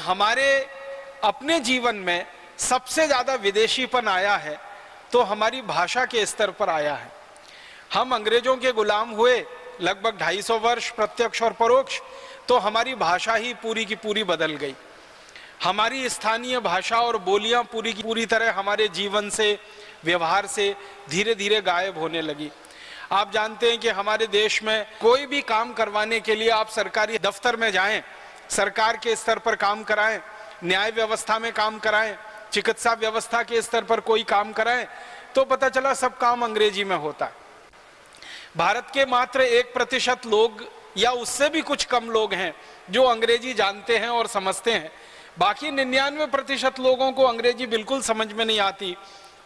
हमारे अपने जीवन में सबसे ज्यादा विदेशीपन आया है तो हमारी भाषा के स्तर पर आया है। हम अंग्रेजों के गुलाम हुए लगभग 250 वर्ष प्रत्यक्ष और परोक्ष, तो हमारी भाषा ही पूरी की पूरी बदल गई। हमारी स्थानीय भाषा और बोलियां पूरी की पूरी तरह हमारे जीवन से, व्यवहार से धीरे धीरे गायब होने लगी। आप जानते हैं कि हमारे देश में कोई भी काम करवाने के लिए आप सरकारी दफ्तर में जाएं, सरकार के स्तर पर काम कराएं, न्याय व्यवस्था में काम कराएं, चिकित्सा व्यवस्था के स्तर पर कोई काम कराएं, तो पता चला सब काम अंग्रेजी में होता है। भारत के मात्र 1% लोग या उससे भी कुछ कम लोग हैं जो अंग्रेजी जानते हैं और समझते हैं। बाकी 99% लोगों को अंग्रेजी बिल्कुल समझ में नहीं आती,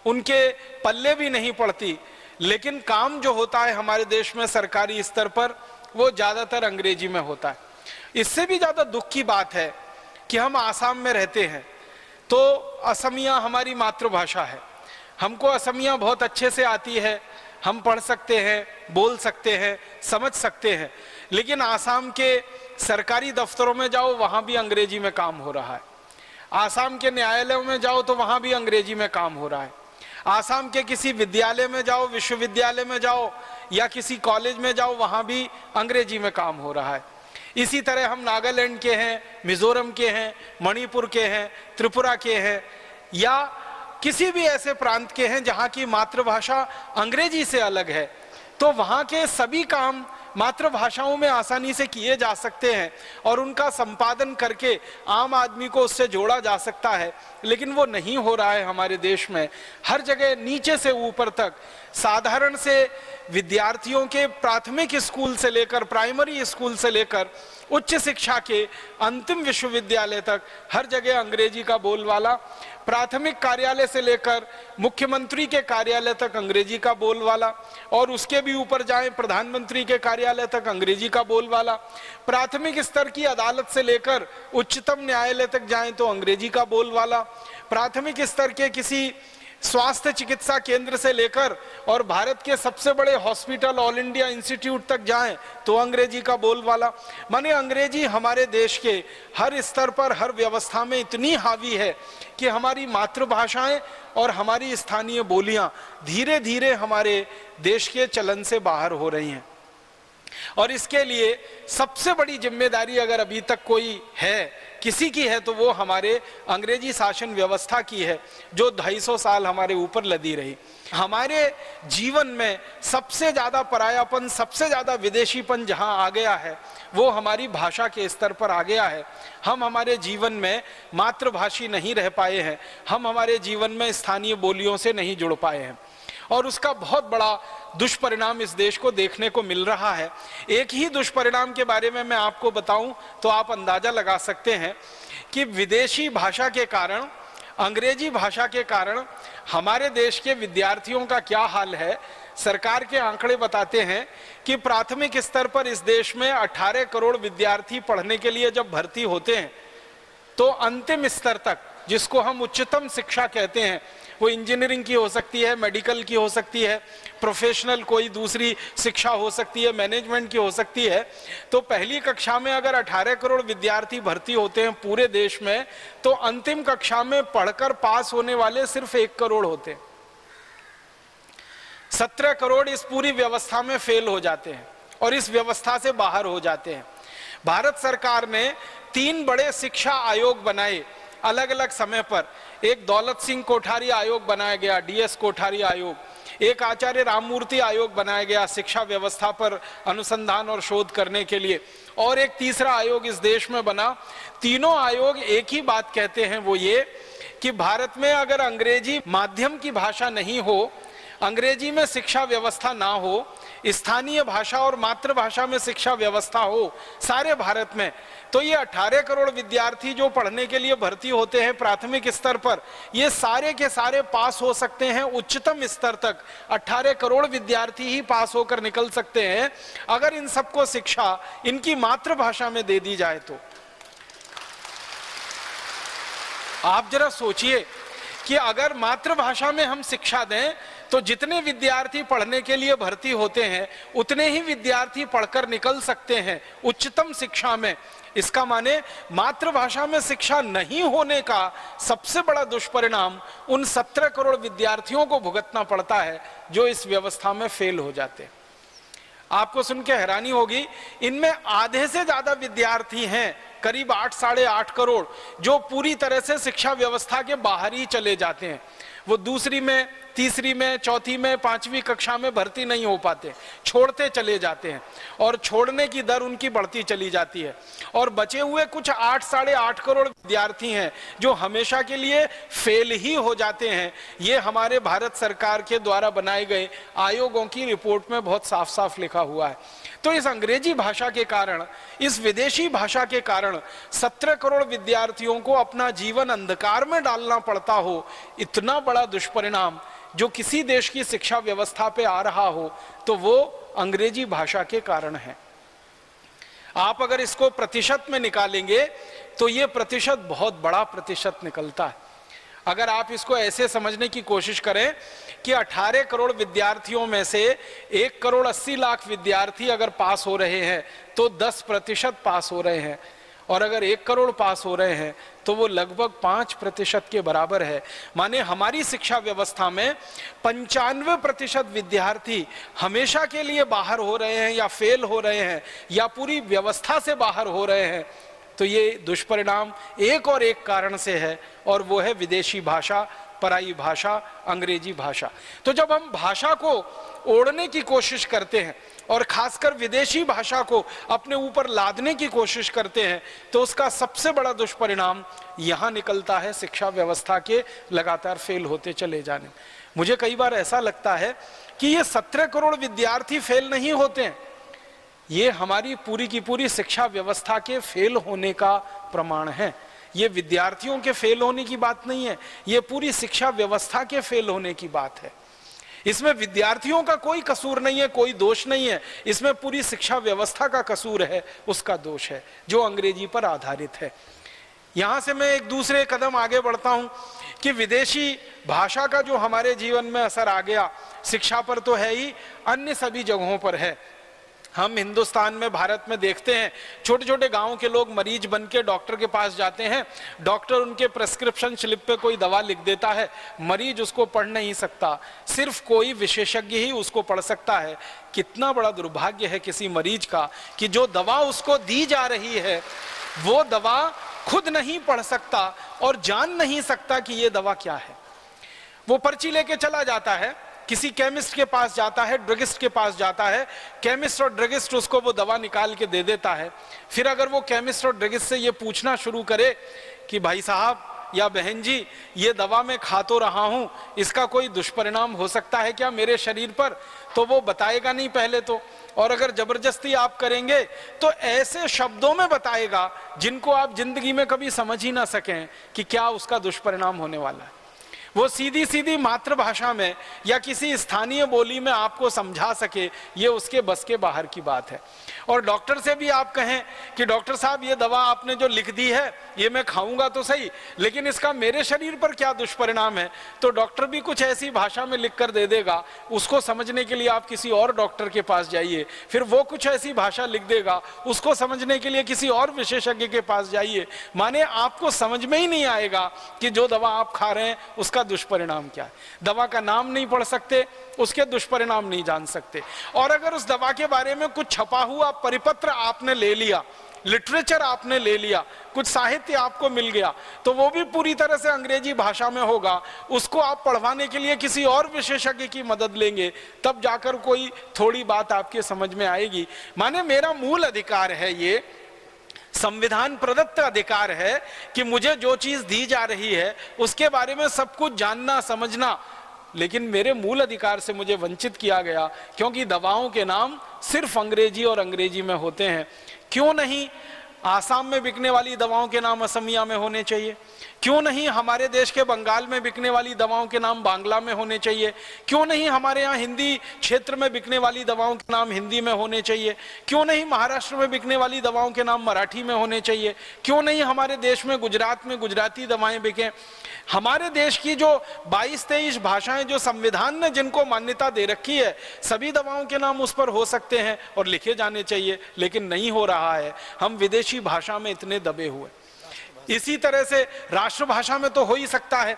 उनके पल्ले भी नहीं पड़ती। लेकिन काम जो होता है हमारे देश में सरकारी स्तर पर वो ज्यादातर अंग्रेजी में होता है। इससे भी ज्यादा दुख की बात है कि हम आसाम में रहते हैं, तो असमिया हमारी मातृभाषा है, हमको असमिया बहुत अच्छे से आती है, हम पढ़ सकते हैं, बोल सकते हैं, समझ सकते हैं। लेकिन आसाम के सरकारी दफ्तरों में जाओ वहां भी अंग्रेजी में काम हो रहा है। आसाम के न्यायालयों में जाओ तो वहां भी अंग्रेजी में काम हो रहा है। आसाम के किसी विद्यालय में जाओ, विश्वविद्यालय में जाओ या किसी कॉलेज में जाओ, वहां भी अंग्रेजी में काम हो रहा है। इसी तरह हम नागालैंड के हैं, मिजोरम के हैं, मणिपुर के हैं, त्रिपुरा के हैं या किसी भी ऐसे प्रांत के हैं जहां की मातृभाषा अंग्रेजी से अलग है, तो वहां के सभी काम मातृभाषाओं में आसानी से किए जा सकते हैं और उनका संपादन करके आम आदमी को उससे जोड़ा जा सकता है। लेकिन वो नहीं हो रहा है हमारे देश में। हर जगह नीचे से ऊपर तक, साधारण से विद्यार्थियों के प्राथमिक स्कूल से लेकर, प्राइमरी स्कूल से लेकर उच्च शिक्षा के अंतिम विश्वविद्यालय तक हर जगह अंग्रेजी का बोलबाला, प्राथमिक कार्यालय से लेकर मुख्यमंत्री के कार्यालय तक अंग्रेजी का बोलबाला, और उसके भी ऊपर जाएं प्रधानमंत्री के कार्यालय तक अंग्रेजी का बोलबाला, प्राथमिक स्तर की अदालत से लेकर उच्चतम न्यायालय तक जाएं तो अंग्रेजी का बोलबाला, प्राथमिक स्तर के किसी स्वास्थ्य चिकित्सा केंद्र से लेकर और भारत के सबसे बड़े हॉस्पिटल ऑल इंडिया इंस्टीट्यूट तक जाएं तो अंग्रेजी का बोलबाला। माने अंग्रेजी हमारे देश के हर स्तर पर, हर व्यवस्था में इतनी हावी है कि हमारी मातृभाषाएं और हमारी स्थानीय बोलियां धीरे धीरे हमारे देश के चलन से बाहर हो रही हैं। और इसके लिए सबसे बड़ी जिम्मेदारी अगर अभी तक कोई है, किसी की है, तो वो हमारे अंग्रेजी शासन व्यवस्था की है जो 250 साल हमारे ऊपर लदी रही। हमारे जीवन में सबसे ज्यादा परायापन, सबसे ज्यादा विदेशीपन जहां आ गया है वो हमारी भाषा के स्तर पर आ गया है। हम हमारे जीवन में मातृभाषी नहीं रह पाए हैं, हम हमारे जीवन में स्थानीय बोलियों से नहीं जुड़ पाए हैं और उसका बहुत बड़ा दुष्परिणाम इस देश को देखने को मिल रहा है। एक ही दुष्परिणाम के बारे में मैं आपको बताऊं तो आप अंदाजा लगा सकते हैं कि विदेशी भाषा के कारण, अंग्रेजी भाषा के कारण हमारे देश के विद्यार्थियों का क्या हाल है। सरकार के आंकड़े बताते हैं कि प्राथमिक स्तर पर इस देश में 18 करोड़ विद्यार्थी पढ़ने के लिए जब भर्ती होते हैं तो अंतिम स्तर तक, जिसको हम उच्चतम शिक्षा कहते हैं, वो इंजीनियरिंग की हो सकती है, मेडिकल की हो सकती है, प्रोफेशनल कोई दूसरी शिक्षा हो सकती है, मैनेजमेंट की हो सकती है, तो पहली कक्षा में अगर 18 करोड़ विद्यार्थी भर्ती होते हैं पूरे देश में, तो अंतिम कक्षा में पढ़कर पास होने वाले सिर्फ 1 करोड़ होते हैं। 17 करोड़ इस पूरी व्यवस्था में फेल हो जाते हैं और इस व्यवस्था से बाहर हो जाते हैं। भारत सरकार ने 3 बड़े शिक्षा आयोग बनाए अलग अलग समय पर। एक दौलत सिंह कोठारी आयोग बनाया गया, डीएस कोठारी आयोग, एक आचार्य राममूर्ति आयोग बनाया गया शिक्षा व्यवस्था पर अनुसंधान और शोध करने के लिए, और एक तीसरा आयोग इस देश में बना। तीनों आयोग एक ही बात कहते हैं, वो ये कि भारत में अगर अंग्रेजी माध्यम की भाषा नहीं हो, अंग्रेजी में शिक्षा व्यवस्था ना हो, स्थानीय भाषा और मातृभाषा में शिक्षा व्यवस्था हो सारे भारत में, तो ये 18 करोड़ विद्यार्थी जो पढ़ने के लिए भर्ती होते हैं प्राथमिक स्तर पर, ये सारे के सारे पास हो सकते हैं उच्चतम स्तर तक। 18 करोड़ विद्यार्थी ही पास होकर निकल सकते हैं अगर इन सबको शिक्षा इनकी मातृभाषा में दे दी जाए तो। आप जरा सोचिए कि अगर मातृभाषा में हम शिक्षा दें तो जितने विद्यार्थी पढ़ने के लिए भर्ती होते हैं उतने ही विद्यार्थी पढ़कर निकल सकते हैं उच्चतम शिक्षा में। इसका माने मातृभाषा में शिक्षा नहीं होने का सबसे बड़ा दुष्परिणाम उन 17 करोड़ विद्यार्थियों को भुगतना पड़ता है जो इस व्यवस्था में फेल हो जाते हैं। आपको सुन के हैरानी होगी, इनमें आधे से ज्यादा विद्यार्थी हैं, करीब 8 साढ़े 8 करोड़, जो पूरी तरह से शिक्षा व्यवस्था के बाहर ही चले जाते हैं। वो दूसरी में, तीसरी में, चौथी में, 5वीं कक्षा में भर्ती नहीं हो पाते, छोड़ते चले जाते हैं और छोड़ने की दर उनकी बढ़ती चली जाती है। और बचे हुए कुछ 8 साढ़े 8 करोड़ विद्यार्थी हैं जो हमेशा के लिए फेल ही हो जाते हैं। ये हमारे भारत सरकार के द्वारा बनाए गए आयोगों की रिपोर्ट में बहुत साफ साफ लिखा हुआ है। तो इस अंग्रेजी भाषा के कारण, इस विदेशी भाषा के कारण 17 करोड़ विद्यार्थियों को अपना जीवन अंधकार में डालना पड़ता हो, इतना बड़ा दुष्परिणाम जो किसी देश की शिक्षा व्यवस्था पे आ रहा हो तो वो अंग्रेजी भाषा के कारण है। आप अगर इसको प्रतिशत में निकालेंगे तो ये प्रतिशत बहुत बड़ा प्रतिशत निकलता है। अगर आप इसको ऐसे समझने की कोशिश करें कि 18 करोड़ विद्यार्थियों में से 1 करोड़ 80 लाख विद्यार्थी अगर पास हो रहे हैं तो 10% पास हो रहे हैं, और अगर 1 करोड़ पास हो रहे हैं तो वो लगभग 5% के बराबर है। माने हमारी शिक्षा व्यवस्था में 95% विद्यार्थी हमेशा के लिए बाहर हो रहे हैं या फेल हो रहे हैं या पूरी व्यवस्था से बाहर हो रहे हैं। तो ये दुष्परिणाम एक और एक कारण से है, और वो है विदेशी भाषा, पराई भाषा, अंग्रेजी भाषा। तो जब हम भाषा को ओढ़ने की कोशिश करते हैं और खासकर विदेशी भाषा को अपने ऊपर लादने की कोशिश करते हैं तो उसका सबसे बड़ा दुष्परिणाम यहाँ निकलता है, शिक्षा व्यवस्था के लगातार फेल होते चले जाने। मुझे कई बार ऐसा लगता है कि ये 17 करोड़ विद्यार्थी फेल नहीं होते हैं, ये हमारी पूरी की पूरी शिक्षा व्यवस्था के फेल होने का प्रमाण है। ये विद्यार्थियों के फेल होने की बात नहीं है, ये पूरी शिक्षा व्यवस्था के फेल होने की बात है। इसमें विद्यार्थियों का कोई कसूर नहीं है, कोई दोष नहीं है, इसमें पूरी शिक्षा व्यवस्था का कसूर है, उसका दोष है जो अंग्रेजी पर आधारित है। यहां से मैं एक दूसरे कदम आगे बढ़ता हूं कि विदेशी भाषा का जो हमारे जीवन में असर आ गया, शिक्षा पर तो है ही, अन्य सभी जगहों पर है। हम हिंदुस्तान में, भारत में देखते हैं छोटे छोटे गांव के लोग मरीज बन के डॉक्टर के पास जाते हैं, डॉक्टर उनके प्रेस्क्रिप्शन स्लिप पे कोई दवा लिख देता है, मरीज उसको पढ़ नहीं सकता, सिर्फ कोई विशेषज्ञ ही उसको पढ़ सकता है। कितना बड़ा दुर्भाग्य है किसी मरीज का कि जो दवा उसको दी जा रही है वो दवा खुद नहीं पढ़ सकता और जान नहीं सकता कि ये दवा क्या है। वो पर्ची लेके चला जाता है, किसी केमिस्ट के पास जाता है, ड्रगिस्ट के पास जाता है, केमिस्ट और ड्रगिस्ट उसको वो दवा निकाल के दे देता है। फिर अगर वो केमिस्ट और ड्रगिस्ट से ये पूछना शुरू करे कि भाई साहब या बहन जी, ये दवा मैं खा तो रहा हूं, इसका कोई दुष्परिणाम हो सकता है क्या मेरे शरीर पर, तो वो बताएगा नहीं पहले तो, और अगर जबरदस्ती आप करेंगे तो ऐसे शब्दों में बताएगा जिनको आप जिंदगी में कभी समझ ही ना सकें कि क्या उसका दुष्परिणाम होने वाला है। वो सीधी सीधी मातृभाषा में या किसी स्थानीय बोली में आपको समझा सके, ये उसके बस के बाहर की बात है। और डॉक्टर से भी आप कहें कि डॉक्टर साहब ये दवा आपने जो लिख दी है ये मैं खाऊंगा तो सही, लेकिन इसका मेरे शरीर पर क्या दुष्परिणाम है, तो डॉक्टर भी कुछ ऐसी भाषा में लिख कर दे देगा। उसको समझने के लिए आप किसी और डॉक्टर के पास जाइए, फिर वो कुछ ऐसी भाषा लिख देगा, उसको समझने के लिए किसी और विशेषज्ञ के पास जाइए। माने आपको समझ में ही नहीं आएगा कि जो दवा आप खा रहे हैं उसका दुष्परिणाम क्या है। दवा का नाम नहीं पढ़ सकते, उसके दुष्परिणाम नहीं जान सकते। और अगर उस दवा के बारे में कुछ छपा हुआ परिपत्र आपने ले लिया, लिटरेचर आपने ले लिया, कुछ साहित्य आपको मिल गया, तो वो भी पूरी तरह से अंग्रेजी भाषा में होगा। उसको आप पढ़वाने के लिए किसी और विशेषज्ञ की मदद लेंगे, तब जाकर कोई थोड़ी बात आपके समझ में आएगी। माने मेरा मूल अधिकार है, ये संविधान प्रदत्त अधिकार है कि मुझे जो चीज दी जा रही है उसके बारे में सब कुछ जानना समझना, लेकिन मेरे मूल अधिकार से मुझे वंचित किया गया क्योंकि दवाओं के नाम सिर्फ अंग्रेजी और अंग्रेजी में होते हैं। क्यों नहीं आसाम में बिकने वाली दवाओं के नाम असमिया में होने चाहिए? क्यों नहीं हमारे देश के बंगाल में बिकने वाली दवाओं के नाम बांग्ला में होने चाहिए? क्यों नहीं हमारे यहाँ हिंदी क्षेत्र में बिकने वाली दवाओं के नाम हिंदी में होने चाहिए? क्यों नहीं महाराष्ट्र में बिकने वाली दवाओं के नाम मराठी में होने चाहिए? क्यों नहीं हमारे देश में गुजरात में गुजराती दवाएं बिकें? हमारे देश की जो 22-23 भाषाएं जो संविधान ने जिनको मान्यता दे रखी है, सभी दवाओं के नाम उस पर हो सकते हैं और लिखे जाने चाहिए, लेकिन नहीं हो रहा है। हम विदेशी भाषा में इतने दबे हुए। इसी तरह से राष्ट्रभाषा में तो हो ही सकता है,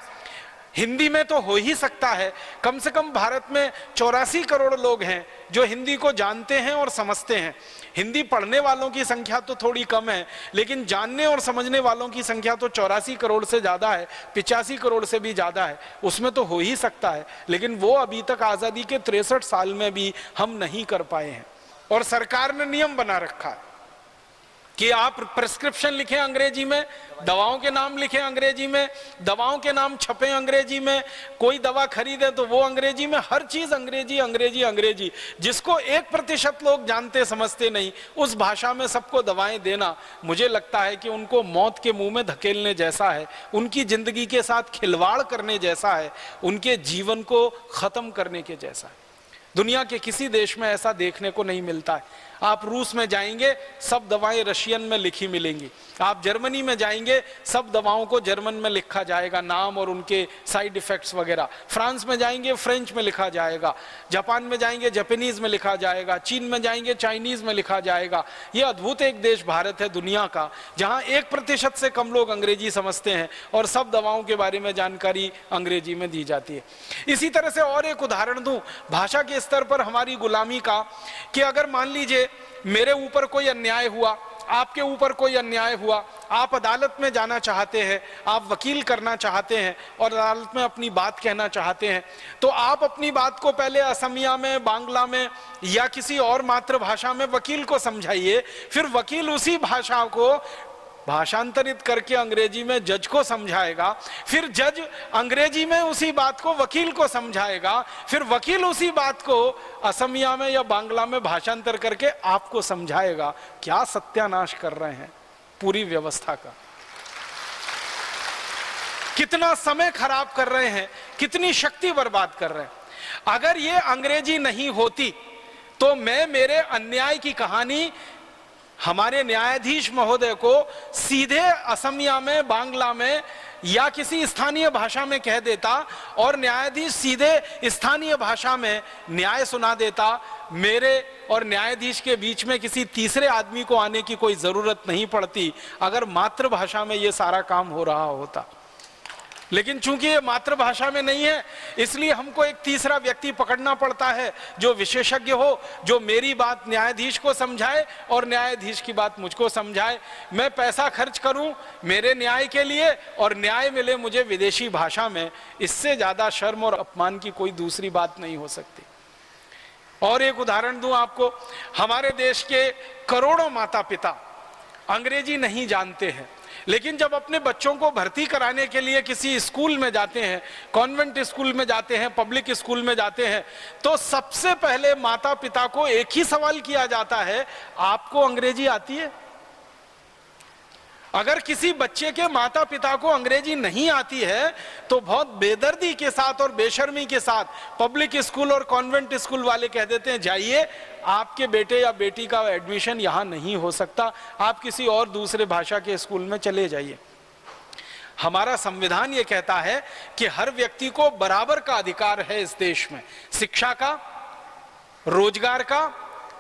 हिंदी में तो हो ही सकता है। कम से कम भारत में 84 करोड़ लोग हैं जो हिंदी को जानते हैं और समझते हैं। हिंदी पढ़ने वालों की संख्या तो थोड़ी कम है, लेकिन जानने और समझने वालों की संख्या तो 84 करोड़ से ज्यादा है, 85 करोड़ से भी ज्यादा है। उसमें तो हो ही सकता है, लेकिन वो अभी तक आजादी के 63 साल में भी हम नहीं कर पाए हैं। और सरकार ने नियम बना रखा है कि आप प्रिस्क्रिप्शन लिखें अंग्रेजी में, दवाओं के नाम लिखें अंग्रेजी में, दवाओं के नाम छपे अंग्रेजी में, कोई दवा खरीदे तो वो अंग्रेजी में, हर चीज अंग्रेजी अंग्रेजी अंग्रेजी। जिसको 1% लोग जानते समझते नहीं, उस भाषा में सबको दवाएं देना, मुझे लगता है कि उनको मौत के मुंह में धकेलने जैसा है, उनकी जिंदगी के साथ खिलवाड़ करने जैसा है, उनके जीवन को खत्म करने के जैसा है। दुनिया के किसी देश में ऐसा देखने को नहीं मिलता है। आप रूस में जाएंगे, सब दवाएं रशियन में लिखी मिलेंगी। आप जर्मनी में जाएंगे, सब दवाओं को जर्मन में लिखा जाएगा, नाम और उनके साइड इफेक्ट्स वगैरह। फ्रांस में जाएंगे, फ्रेंच में लिखा जाएगा। जापान में जाएंगे, जापानीज में लिखा जाएगा। चीन में जाएंगे, चाइनीज में लिखा जाएगा। ये अद्भुत एक देश भारत है दुनिया का, जहां 1% से कम लोग अंग्रेजी समझते हैं और सब दवाओं के बारे में जानकारी अंग्रेजी में दी जाती है। इसी तरह से और एक उदाहरण दूं भाषा के स्तर पर हमारी गुलामी का, कि अगर मान लीजिए मेरे ऊपर कोई अन्याय हुआ, आपके ऊपर कोई अन्याय हुआ, आप अदालत में जाना चाहते हैं, आप वकील करना चाहते हैं और अदालत में अपनी बात कहना चाहते हैं, तो आप अपनी बात को पहले असमिया में, बांग्ला में या किसी और मातृभाषा में वकील को समझाइए, फिर वकील उसी भाषा को भाषांतरित करके अंग्रेजी में जज को समझाएगा, फिर जज अंग्रेजी में उसी बात को वकील को समझाएगा, फिर वकील उसी बात को असमिया में या बांग्ला में भाषांतर करके आपको समझाएगा। क्या सत्यानाश कर रहे हैं पूरी व्यवस्था का, कितना समय खराब कर रहे हैं, कितनी शक्ति बर्बाद कर रहे हैं। अगर ये अंग्रेजी नहीं होती तो मैं मेरे अन्याय की कहानी हमारे न्यायाधीश महोदय को सीधे असमिया में, बांग्ला में या किसी स्थानीय भाषा में कह देता और न्यायाधीश सीधे स्थानीय भाषा में न्याय सुना देता। मेरे और न्यायाधीश के बीच में किसी तीसरे आदमी को आने की कोई जरूरत नहीं पड़ती, अगर मातृभाषा में ये सारा काम हो रहा होता। लेकिन चूंकि ये मातृभाषा में नहीं है, इसलिए हमको एक तीसरा व्यक्ति पकड़ना पड़ता है जो विशेषज्ञ हो, जो मेरी बात न्यायाधीश को समझाए और न्यायाधीश की बात मुझको समझाए। मैं पैसा खर्च करूं मेरे न्याय के लिए और न्याय मिले मुझे विदेशी भाषा में, इससे ज्यादा शर्म और अपमान की कोई दूसरी बात नहीं हो सकती। और एक उदाहरण दूं आपको, हमारे देश के करोड़ों माता पिता अंग्रेजी नहीं जानते हैं, लेकिन जब अपने बच्चों को भर्ती कराने के लिए किसी स्कूल में जाते हैं, कॉन्वेंट स्कूल में जाते हैं, पब्लिक स्कूल में जाते हैं, तो सबसे पहले माता पिता को एक ही सवाल किया जाता है, आपको अंग्रेजी आती है? अगर किसी बच्चे के माता पिता को अंग्रेजी नहीं आती है तो बहुत बेदर्दी के साथ और बेशर्मी के साथ पब्लिक स्कूल और कॉन्वेंट स्कूल वाले कह देते हैं, जाइए आपके बेटे या बेटी का एडमिशन यहां नहीं हो सकता, आप किसी और दूसरे भाषा के स्कूल में चले जाइए। हमारा संविधान ये कहता है कि हर व्यक्ति को बराबर का अधिकार है इस देश में, शिक्षा का, रोजगार का,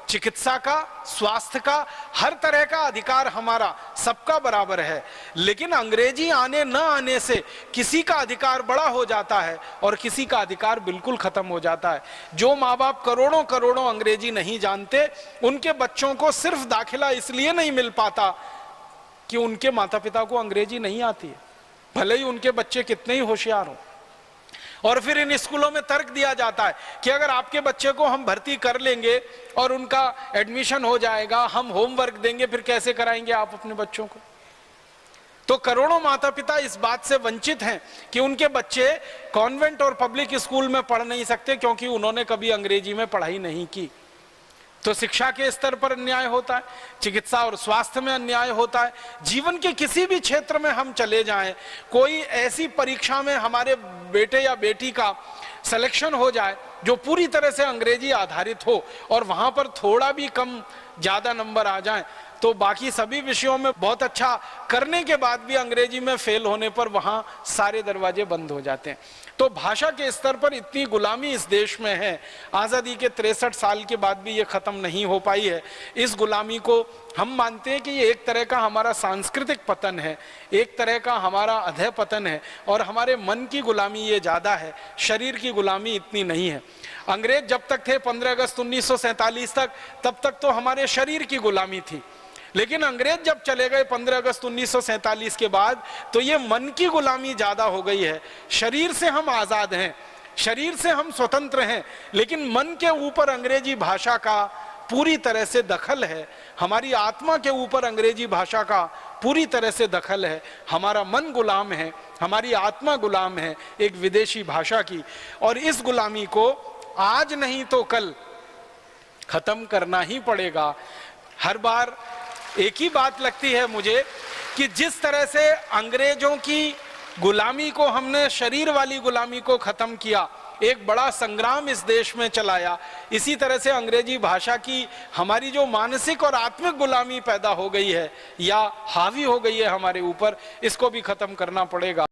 चिकित्सा का, स्वास्थ्य का, हर तरह का अधिकार हमारा सबका बराबर है। लेकिन अंग्रेजी आने न आने से किसी का अधिकार बड़ा हो जाता है और किसी का अधिकार बिल्कुल खत्म हो जाता है। जो माँ बाप करोड़ों करोड़ों अंग्रेजी नहीं जानते, उनके बच्चों को सिर्फ दाखिला इसलिए नहीं मिल पाता कि उनके माता पिता को अंग्रेजी नहीं आती है, भले ही उनके बच्चे कितने ही होशियार हों। और फिर इन स्कूलों में तर्क दिया जाता है कि अगर आपके बच्चे को हम भर्ती कर लेंगे और उनका एडमिशन हो जाएगा, हम होमवर्क देंगे, फिर कैसे कराएंगे आप अपने बच्चों को? तो करोड़ों माता पिता इस बात से वंचित हैं कि उनके बच्चे कॉन्वेंट और पब्लिक स्कूल में पढ़ नहीं सकते क्योंकि उन्होंने कभी अंग्रेजी में पढ़ाई नहीं की। तो शिक्षा के स्तर पर अन्याय होता है, चिकित्सा और स्वास्थ्य में अन्याय होता है, जीवन के किसी भी क्षेत्र में हम चले जाएं, कोई ऐसी परीक्षा में हमारे बेटे या बेटी का सिलेक्शन हो जाए जो पूरी तरह से अंग्रेजी आधारित हो और वहां पर थोड़ा भी कम ज्यादा नंबर आ जाए तो बाकी सभी विषयों में बहुत अच्छा करने के बाद भी अंग्रेजी में फेल होने पर वहां सारे दरवाजे बंद हो जाते हैं। तो भाषा के स्तर पर इतनी गुलामी इस देश में है, आज़ादी के 63 साल के बाद भी ये खत्म नहीं हो पाई है। इस गुलामी को हम मानते हैं कि ये एक तरह का हमारा सांस्कृतिक पतन है, एक तरह का हमारा अधः पतन है और हमारे मन की गुलामी ये ज़्यादा है, शरीर की गुलामी इतनी नहीं है। अंग्रेज जब तक थे 15 अगस्त 1947 तक, तब तक तो हमारे शरीर की गुलामी थी, लेकिन अंग्रेज जब चले गए 15 अगस्त 1947 के बाद तो ये मन की गुलामी ज्यादा हो गई है। शरीर से हम आजाद हैं, शरीर से हम स्वतंत्र हैं, लेकिन मन के ऊपर अंग्रेजी भाषा का पूरी तरह से दखल है, हमारी आत्मा के ऊपर अंग्रेजी भाषा का पूरी तरह से दखल है। हमारा मन गुलाम है, हमारी आत्मा गुलाम है एक विदेशी भाषा की, और इस गुलामी को आज नहीं तो कल खत्म करना ही पड़ेगा। हर बार एक ही बात लगती है मुझे कि जिस तरह से अंग्रेजों की गुलामी को हमने, शरीर वाली गुलामी को खत्म किया, एक बड़ा संग्राम इस देश में चलाया, इसी तरह से अंग्रेजी भाषा की हमारी जो मानसिक और आत्मिक गुलामी पैदा हो गई है या हावी हो गई है हमारे ऊपर, इसको भी खत्म करना पड़ेगा।